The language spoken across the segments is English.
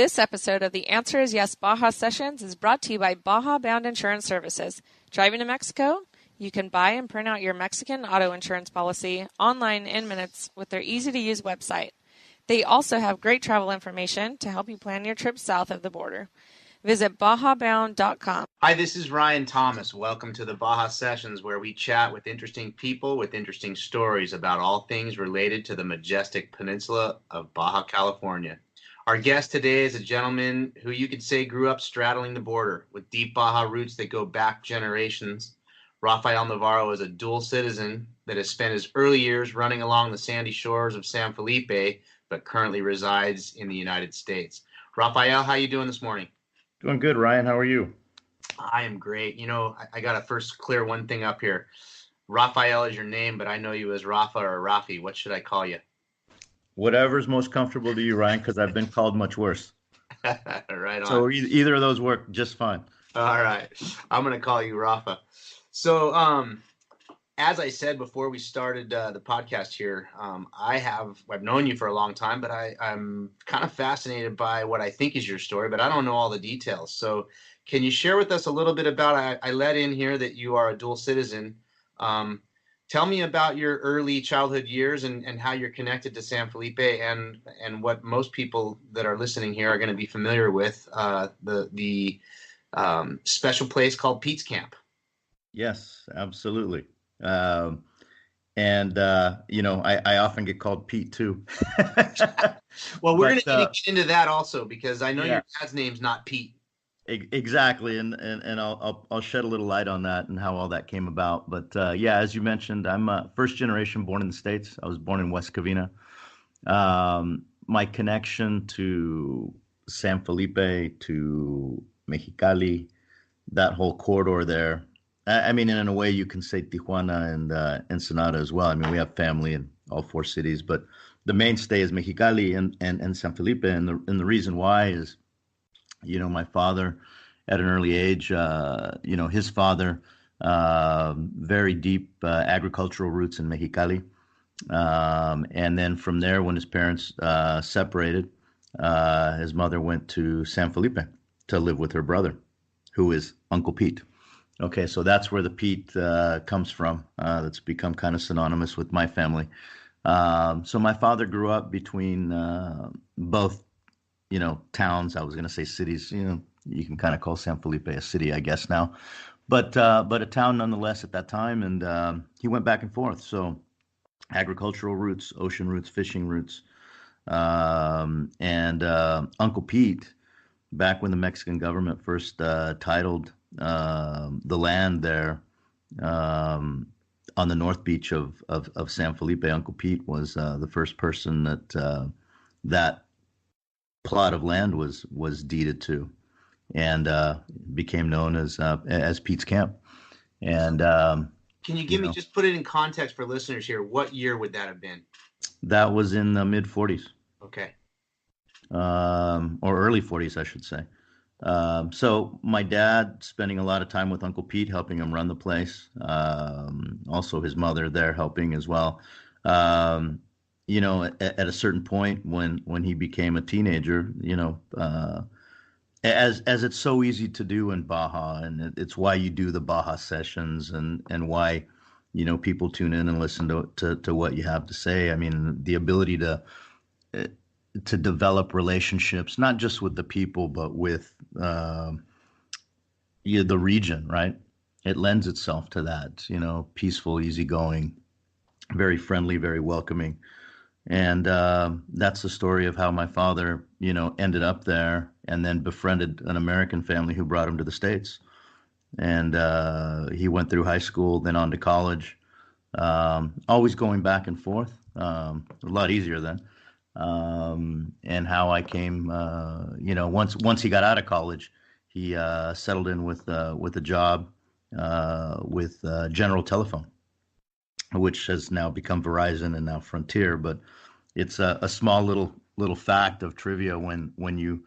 This episode of The Answer is Yes Baja Sessions is brought to you by Baja Bound Insurance Services. Driving to Mexico? You can buy and print out your Mexican auto insurance policy online in minutes with their easy-to-use website. They also have great travel information to help you plan your trip south of the border. Visit bajabound.com. Hi, this is Ryan Thomas. Welcome to the Baja Sessions, where we chat with interesting people with interesting stories about all things related to the majestic peninsula of Baja California. Our guest today is a gentleman who you could say grew up straddling the border with deep Baja roots that go back generations. Rafael Navaro is a dual citizen that has spent his early years running along the sandy shores of San Felipe, but currently resides in the United States. Rafael, how you doing this morning? Doing good, Ryan. How are you? I am great. You know, I got to first clear one thing up here. Rafael is your name, but I know you as Rafa or Rafi. What should I call you? Whatever's most comfortable to you, Ryan, because I've been called much worse. Right on. So either of those work just fine. All right. I'm going to call you Rafa. So, as I said before we started the podcast here, I've known you for a long time, but I'm kind of fascinated by what I think is your story, but I don't know all the details. So can you share with us a little bit about, I let in here that you are a dual citizen. Tell me about your early childhood years and how you're connected to San Felipe and what most people that are listening here are going to be familiar with, the special place called Pete's Camp. Yes, absolutely. I often get called Pete too. Well, we're going to get into that also, because I know your dad's name's not Pete. Exactly, and I'll shed a little light on that and how all that came about. But as you mentioned, I'm first generation born in the States. I was born in West Covina. My connection to San Felipe, to Mexicali, that whole corridor there. I mean, in a way, you can say Tijuana and Ensenada as well. I mean, we have family in all four cities, but the mainstay is Mexicali and San Felipe. And the reason why is, my father, at an early age, his father, very deep agricultural roots in Mexicali. And then from there, when his parents separated, his mother went to San Felipe to live with her brother, who is Uncle Pete. Okay, so that's where the Pete comes from. That's become kind of synonymous with my family. So my father grew up between both, towns. I was going to say cities. You can kind of call San Felipe a city, I guess now, but a town nonetheless at that time. And he went back and forth. So agricultural roots, ocean roots, fishing roots, and Uncle Pete, back when the Mexican government first titled the land there on the north beach of San Felipe, Uncle Pete was the first person that plot of land was deeded to, and became known as Pete's Camp. And can you give me, just put it in context for listeners here, what year would that have been? That was in the mid 40s. Okay. Or early 40s, I should say. So my dad spending a lot of time with Uncle Pete, helping him run the place. Also his mother there helping as well. At a certain point when he became a teenager, as it's so easy to do in Baja, and it's why you do the Baja Sessions and why, people tune in and listen to what you have to say. I mean, the ability to develop relationships, not just with the people, but with the region, right? It lends itself to that, peaceful, easygoing, very friendly, very welcoming. And that's the story of how my father, ended up there and then befriended an American family who brought him to the States. And he went through high school, then on to college, always going back and forth, a lot easier then. And how I came, once he got out of college, he settled in with a job with General Telephone, which has now become Verizon and now Frontier. But it's a small little fact of trivia when you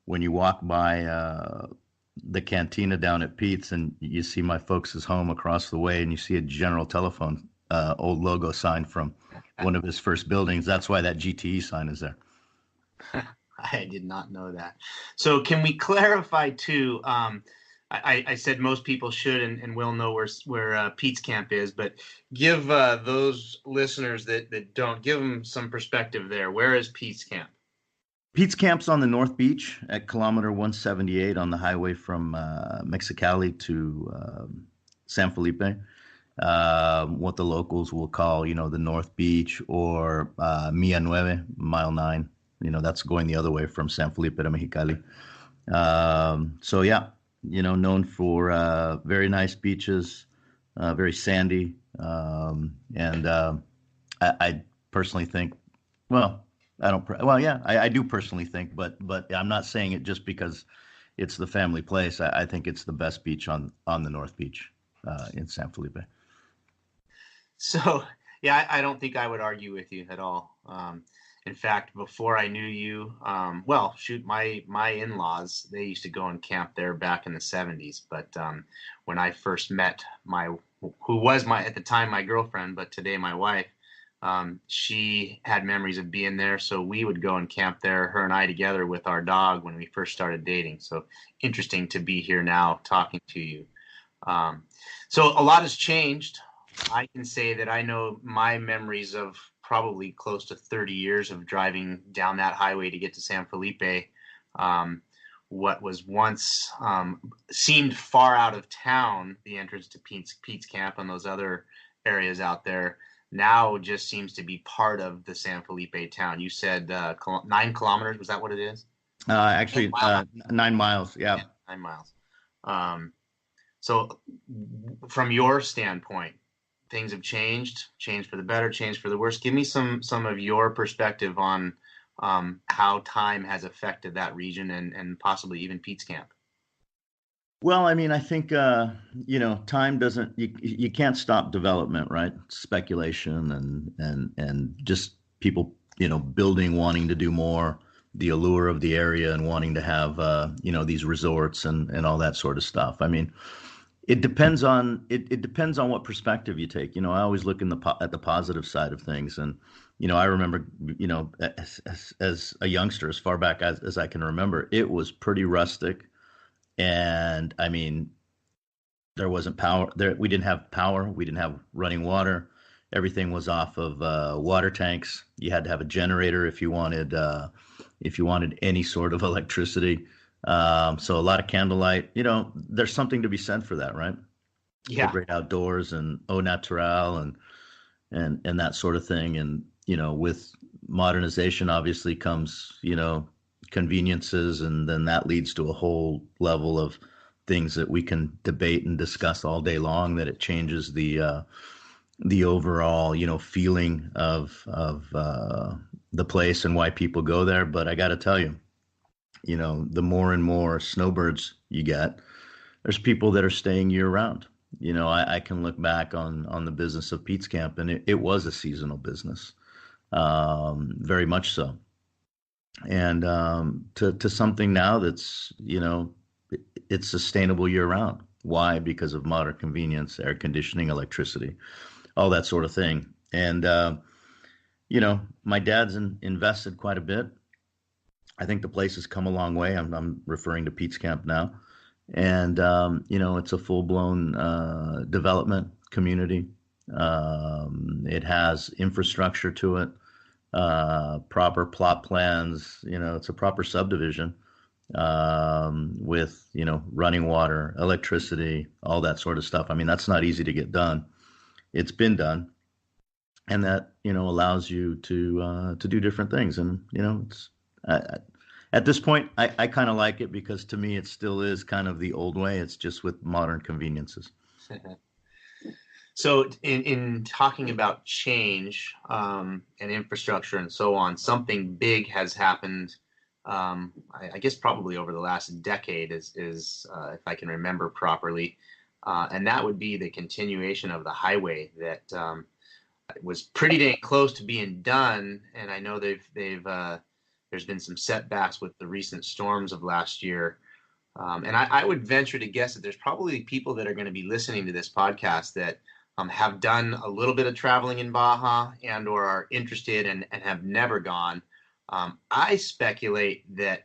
walk by the cantina down at Pete's and you see my folks' home across the way and you see a General Telephone old logo sign from one of his first buildings. That's why that GTE sign is there. I did not know that. So can we clarify too? I said most people should and will know where Pete's Camp is, but give those listeners that don't, give them some perspective there. Where is Pete's Camp? Pete's Camp's on the North Beach at kilometer 178 on the highway from Mexicali to San Felipe. What the locals will call, the North Beach, or Milla Nueve, mile 9. That's going the other way from San Felipe to Mexicali. So yeah, known for very nice beaches, very sandy, and I personally think, well, I don't. Well, yeah, I do personally think, but I'm not saying it just because it's the family place. I think it's the best beach on the North Beach in San Felipe. So, yeah, I don't think I would argue with you at all. In fact, before I knew you, well, shoot, my in-laws, they used to go and camp there back in the 70s. But when I first met who was at the time my girlfriend, but today my wife, she had memories of being there. So we would go and camp there, her and I together with our dog when we first started dating. So interesting to be here now talking to you. So a lot has changed. I can say that I know my memories of probably close to 30 years of driving down that highway to get to San Felipe. What was once seemed far out of town, the entrance to Pete's Camp and those other areas out there, now just seems to be part of the San Felipe town. You said 9 kilometers. Was that what it is? Actually, 9 miles. Yeah. 9 miles. So from your standpoint, things have changed for the better, changed for the worse. Give me some of your perspective on how time has affected that region and possibly even Pete's Camp. Well, I mean, I think, time doesn't, you can't stop development, right? Speculation and just people, building, wanting to do more, the allure of the area and wanting to have, these resorts and all that sort of stuff. I mean, it depends on what perspective you take. I always look at the positive side of things. And, I remember, as a youngster, as far back as I can remember, it was pretty rustic. And I mean, there wasn't power there. We didn't have power. We didn't have running water. Everything was off of water tanks. You had to have a generator if you wanted any sort of electricity. So a lot of candlelight. There's something to be said for that, right? Yeah. The great outdoors and au naturel and that sort of thing. And with modernization, obviously comes conveniences, and then that leads to a whole level of things that we can debate and discuss all day long, that it changes the overall feeling of the place and why people go there. But I got to tell you, the more and more snowbirds you get, there's people that are staying year round. I can look back on the business of Pete's Camp, and it was a seasonal business, very much so. And to something now that's, it's sustainable year round. Why? Because of modern convenience, air conditioning, electricity, all that sort of thing. And, my dad's invested quite a bit. I think the place has come a long way. I'm referring to Pete's Camp now. And, it's a full-blown development community. It has infrastructure to it. Proper plot plans, it's a proper subdivision, with, running water, electricity, all that sort of stuff. I mean, that's not easy to get done. It's been done. And that, allows you to do different things. And, it's, at this point, I kind of like it, because to me, it still is kind of the old way. It's just with modern conveniences. So in talking about change and infrastructure and so on, something big has happened, I guess probably over the last decade, is if I can remember properly, and that would be the continuation of the highway that was pretty dang close to being done. And I know there's been some setbacks with the recent storms of last year. And I would venture to guess that there's probably people that are going to be listening to this podcast that have done a little bit of traveling in Baja and or are interested and have never gone. I speculate that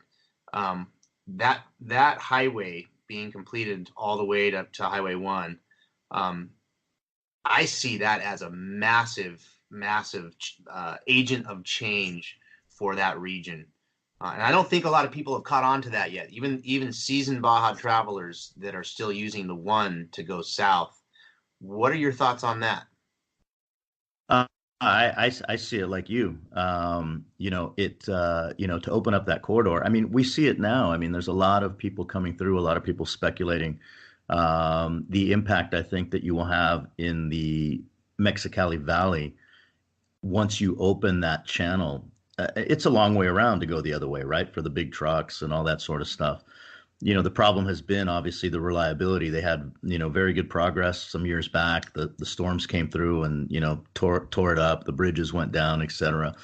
that highway being completed all the way to Highway 1, I see that as a massive agent of change for that region. And I don't think a lot of people have caught on to that yet. Even seasoned Baja travelers that are still using the 1 to go south. What are your thoughts on that? I see it like you. To open up that corridor. I mean, we see it now. I mean, there's a lot of people coming through, a lot of people speculating the impact I think that you will have in the Mexicali Valley once you open that channel. It's a long way around to go the other way, right? For the big trucks and all that sort of stuff. The problem has been obviously the reliability. They had, very good progress some years back. The storms came through and, tore it up. The bridges went down, et cetera.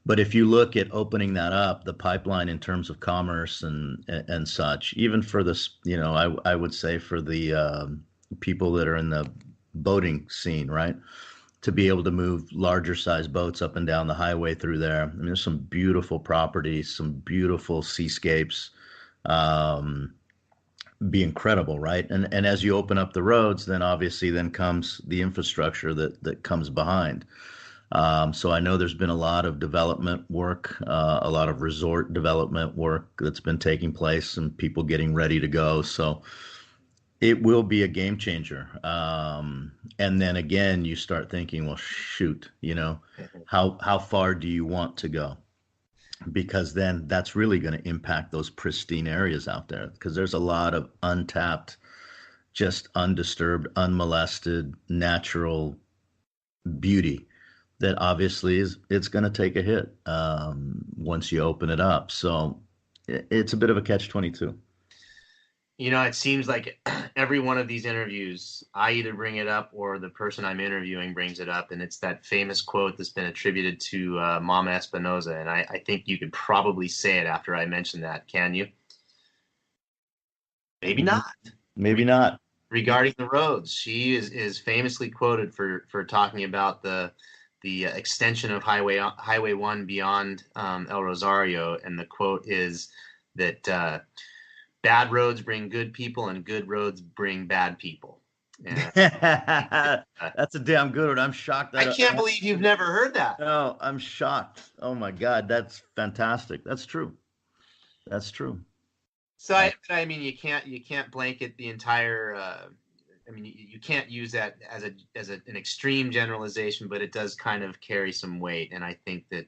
But if you look at opening that up, the pipeline in terms of commerce and such, even for this, I would say for the people that are in the boating scene, right? To be able to move larger size boats up and down the highway through there. I mean, there's some beautiful properties, some beautiful seascapes. Be incredible, right? And as you open up the roads, then obviously then comes the infrastructure that comes behind. So I know there's been a lot of development work, a lot of resort development work that's been taking place and people getting ready to go. So it will be a game changer. And then again, you start thinking, well, shoot, how far do you want to go? Because then that's really going to impact those pristine areas out there, because there's a lot of untapped, just undisturbed, unmolested, natural beauty that obviously it's going to take a hit once you open it up. So it's a bit of a catch-22. It seems like every one of these interviews, I either bring it up or the person I'm interviewing brings it up. And it's that famous quote that's been attributed to Mama Espinosa. And I think you could probably say it after I mention that. Can you? Maybe not. Maybe not. Regarding the roads, she is famously quoted for talking about the extension of Highway 1 beyond El Rosario. And the quote is that bad roads bring good people and good roads bring bad people. That's a damn good one. I'm shocked. I can't believe you've never heard that. No, I'm shocked. Oh my God. That's fantastic. That's true. So I mean, you can't blanket the entire, you can't use that as an extreme generalization, but it does kind of carry some weight. And I think that,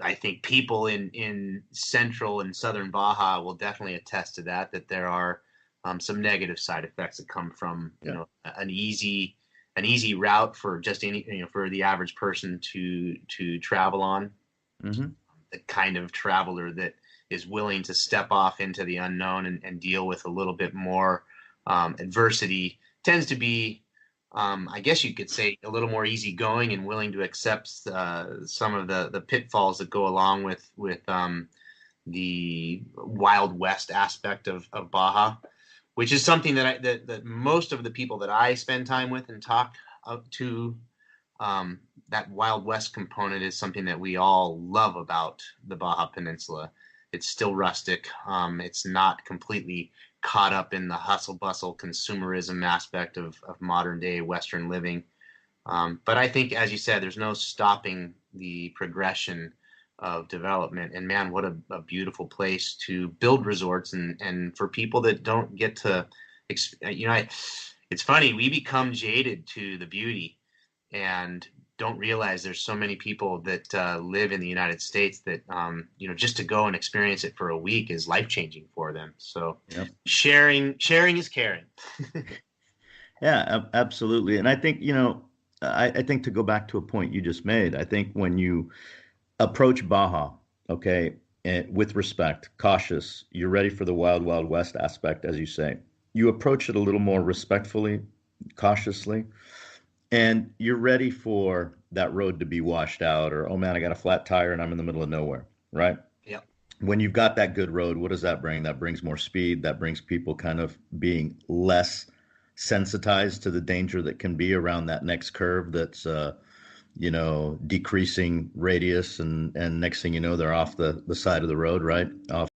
I think people in central and southern Baja will definitely attest to that there are some negative side effects that come from an easy route for just for the average person to travel on. Mm-hmm. The kind of traveler that is willing to step off into the unknown and deal with a little bit more adversity tends to be, I guess you could say, a little more easygoing and willing to accept some of the pitfalls that go along with the Wild West aspect of Baja, which is something that most of the people that I spend time with and talk to, that Wild West component is something that we all love about the Baja Peninsula. It's still rustic. It's not completely caught up in the hustle bustle consumerism aspect of modern day Western living. But I think, as you said, there's no stopping the progression of development. And man, what a beautiful place to build resorts. And for people that don't get to, it's funny, we become jaded to the beauty and don't realize there's so many people that live in the United States that, just to go and experience it for a week is life-changing for them. So sharing is caring. Yeah, absolutely. And I think, I think to go back to a point you just made, I think when you approach Baja, okay, with respect, cautious, you're ready for the wild, wild west aspect, as you say. You approach it a little more respectfully, cautiously, and you're ready for that road to be washed out, or, oh man, I got a flat tire and I'm in the middle of nowhere, right? Yeah. When you've got that good road, what does that bring? That brings more speed. That brings people kind of being less sensitized to the danger that can be around that next curve that's decreasing radius, and next thing you know, they're off the side of the road, right? Off